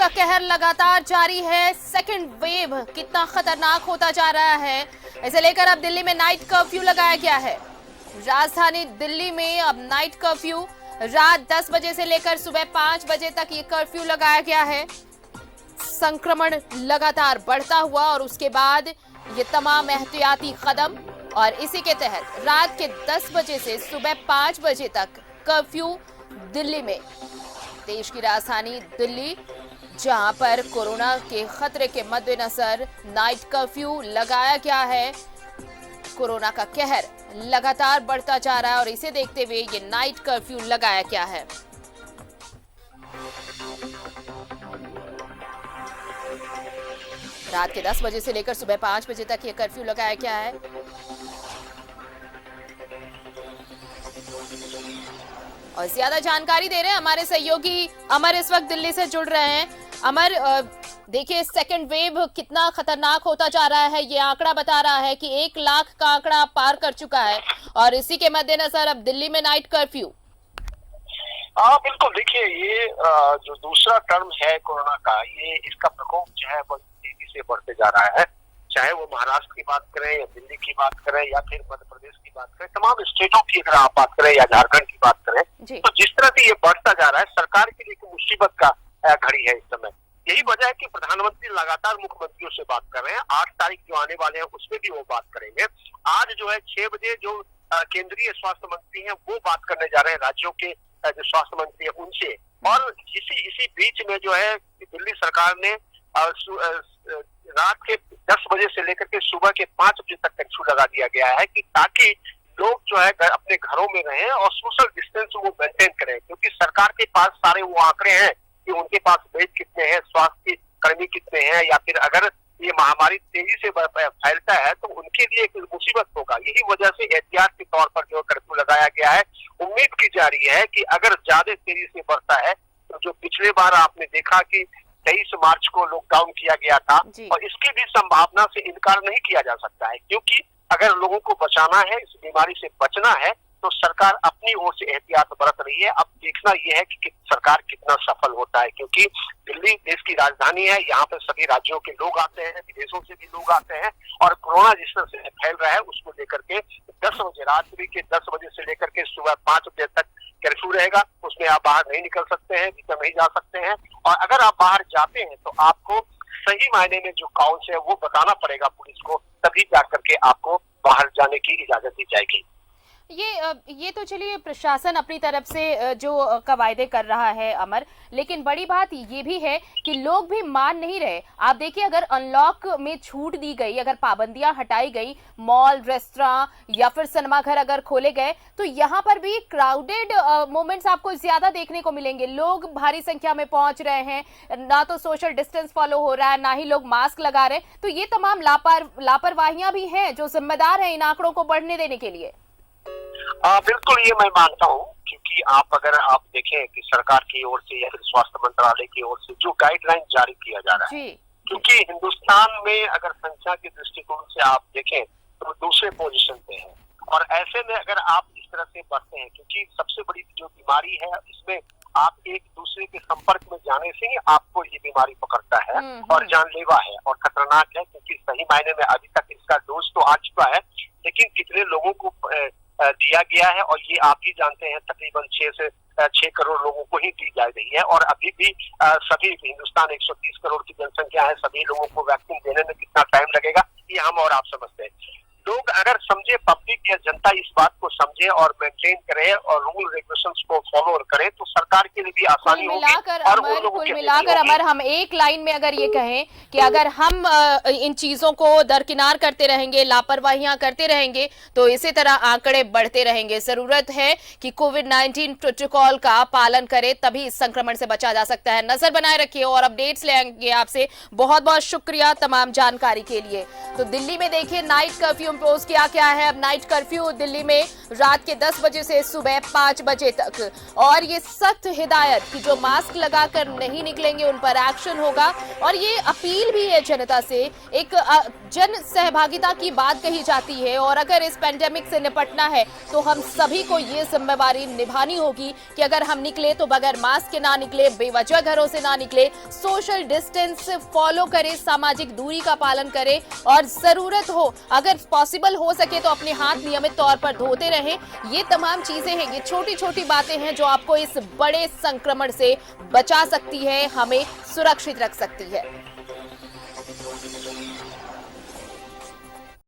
का कहर लगातार जारी है। सेकंड वेव कितना खतरनाक होता जा रहा है, इसे लेकर अब दिल्ली में नाइट कर्फ्यू लगाया गया है। राजधानी दिल्ली में अब नाइट कर्फ्यू रात 10 बजे से लेकर सुबह 5 बजे तक ये कर्फ्यू लगाया गया है। संक्रमण लगातार बढ़ता हुआ और उसके बाद ये तमाम एहतियाती कदम, और इसी के तहत रात के 10 बजे से सुबह 5 बजे तक कर्फ्यू दिल्ली में। देश की राजधानी दिल्ली, जहां पर कोरोना के खतरे के मद्देनजर नाइट कर्फ्यू लगाया गया है। कोरोना का कहर लगातार बढ़ता जा रहा है और इसे देखते हुए ये नाइट कर्फ्यू लगाया गया है। रात के 10 बजे से लेकर सुबह 5 बजे तक ये कर्फ्यू लगाया गया है। और ज्यादा जानकारी दे रहे हैं हमारे सहयोगी अमर, इस वक्त दिल्ली से जुड़ रहे हैं। अमर, देखिए सेकंड वेव कितना खतरनाक होता जा रहा है। ये आंकड़ा बता रहा है कि 1 लाख का आंकड़ा पार कर चुका है और इसी के मद्देनजर अब दिल्ली में नाइट कर्फ्यू। हाँ बिल्कुल, देखिए ये जो दूसरा टर्म है कोरोना का, ये इसका प्रकोप जो है बहुत तेजी से बढ़ते जा रहा है। चाहे वो महाराष्ट्र की बात करें या दिल्ली की बात करें या फिर मध्य प्रदेश की बात करें, तमाम स्टेटों की अगर आप बात करें या झारखंड की बात करें, तो जिस तरह से ये बढ़ता जा रहा है, सरकार के लिए एक मुसीबत का घड़ी है इस समय। यही वजह है कि प्रधानमंत्री लगातार मुख्यमंत्रियों से बात कर रहे हैं। 8 तारीख जो आने वाले हैं उसमें भी वो बात करेंगे। आज जो है 6 बजे जो केंद्रीय स्वास्थ्य मंत्री हैं वो बात करने जा रहे हैं राज्यों के जो स्वास्थ्य मंत्री है उनसे। और इसी बीच में जो है दिल्ली सरकार ने रात के 10 बजे से लेकर के सुबह के 5 बजे तक कर्फ्यू लगा दिया गया है कि ताकि लोग जो है अपने घरों में रहें और सोशल डिस्टेंस वो मेंटेन करें, क्योंकि सरकार के पास सारे वो आंकड़े हैं कि उनके पास बेड कितने हैं, स्वास्थ्य कर्मी कितने हैं, या फिर अगर ये महामारी तेजी से फैलता है तो उनके लिए एक मुसीबत होगा। यही वजह से एहतियात के तौर पर जो कर्फ्यू लगाया गया है। उम्मीद की जा रही है कि अगर ज्यादा तेजी से बढ़ता है तो जो पिछले बार आपने देखा कि 23 मार्च को लॉकडाउन किया गया था, और इसकी भी संभावना से इनकार नहीं किया जा सकता है, क्योंकि अगर लोगों को बचाना है, इस बीमारी से बचना है, तो सरकार अपनी ओर से एहतियात बरत रही है। अब देखना यह है कि सरकार कितना सफल होता है, क्योंकि दिल्ली देश की राजधानी है। यहाँ पर सभी राज्यों के लोग आते हैं, विदेशों से भी लोग आते हैं, और कोरोना जिस तरह से फैल रहा है उसको लेकर के 10 बजे, रात्रि के 10 बजे से लेकर के सुबह 5 बजे तक कर्फ्यू रहेगा। उसमें आप बाहर नहीं निकल सकते हैं, भीतर नहीं जा सकते हैं, और अगर आप बाहर जाते हैं तो आपको सही मायने में जो काउंस है वो बताना पड़ेगा पुलिस को, तभी जा करके आपको बाहर जाने की इजाजत दी जाएगी। ये तो चलिए प्रशासन अपनी तरफ से जो कवायदे कर रहा है अमर, लेकिन बड़ी बात ये भी है कि लोग भी मान नहीं रहे। आप देखिए, अगर अनलॉक में छूट दी गई, अगर पाबंदियां हटाई गई, मॉल, रेस्टोरेंट या फिर सिनेमा घर अगर खोले गए, तो यहाँ पर भी क्राउडेड मोमेंट्स आपको ज्यादा देखने को मिलेंगे। लोग भारी संख्या में पहुंच रहे हैं, ना तो सोशल डिस्टेंस फॉलो हो रहा है, ना ही लोग मास्क लगा रहे हैं। तो ये तमाम लापरवाहियां भी हैं जो जिम्मेदार है इन आंकड़ों को बढ़ने देने के लिए। बिल्कुल, ये मैं मानता हूँ, क्योंकि अगर आप देखें कि सरकार की ओर से या फिर स्वास्थ्य मंत्रालय की ओर से जो गाइडलाइन जारी किया जा रहा है, क्योंकि हिंदुस्तान में अगर संख्या के दृष्टिकोण से आप देखें तो दूसरे पोजीशन पे है, और ऐसे में अगर आप इस तरह से बढ़ते हैं, क्योंकि सबसे बड़ी जो बीमारी है इसमें आप एक दूसरे के संपर्क में जाने से ही आपको ये बीमारी पकड़ता है, और जानलेवा है और खतरनाक है, क्योंकि सही मायने में अभी तक इसका डोज तो आ चुका है, लेकिन कितने लोगों को दिया गया है, और ये आप भी जानते हैं तकरीबन 6 करोड़ लोगों को ही दी जा रही है। और अभी भी सभी हिंदुस्तान 130 करोड़ की जनसंख्या है, सभी लोगों को वैक्सीन देने में कितना टाइम लगेगा ये हम और आप समझते हैं। लोग अगर समझे, पब्लिक या जनता इस बात को समझे और मेंटेन करे और रूल रेगुलेशंस को फॉलो करे, तो सरकार के लिए भी आसानी होगी। कुल मिलाकर अमर, हम एक लाइन में अगर ये कहें कि अगर हम इन चीजों को दरकिनार करते रहेंगे, लापरवाहियां करते रहेंगे, तो इसी तरह आंकड़े बढ़ते रहेंगे। जरूरत है कि कोविड-19 प्रोटोकॉल का पालन करें, तभी इस संक्रमण से बचा जा सकता है। नजर बनाए रखिए और अपडेट्स लेंगे आपसे। बहुत बहुत शुक्रिया तमाम जानकारी के लिए। तो दिल्ली में देखिए नाइट कर्फ्यू इम्पोज किया गया है अब नाइट कर्फ्यू दिल्ली में रात के 10 बजे से सुबह 5 बजे तक। और ये सख्त हिदायत कि जो मास्क लगाकर नहीं निकलेंगे उन पर एक्शन होगा। और ये अपील भी है जनता से, एक जन सहभागिता की बात कही जाती है। और अगर इस पेंडेमिक से निपटना है तो हम सभी को ये जिम्मेवारी निभानी होगी कि अगर हम निकले तो बगैर मास्क के ना निकले, बेवजह घरों से ना निकले, सोशल डिस्टेंस फॉलो करें, सामाजिक दूरी का पालन करें और जरूरत हो अगर पॉसिबल हो सके तो अपने हाथ नियमित तौर पर धोते रहें। ये तमाम चीजें हैं, ये छोटी छोटी बातें हैं जो आपको इस बड़े संक्रमण से बचा सकती है, हमें सुरक्षित रख सकती है।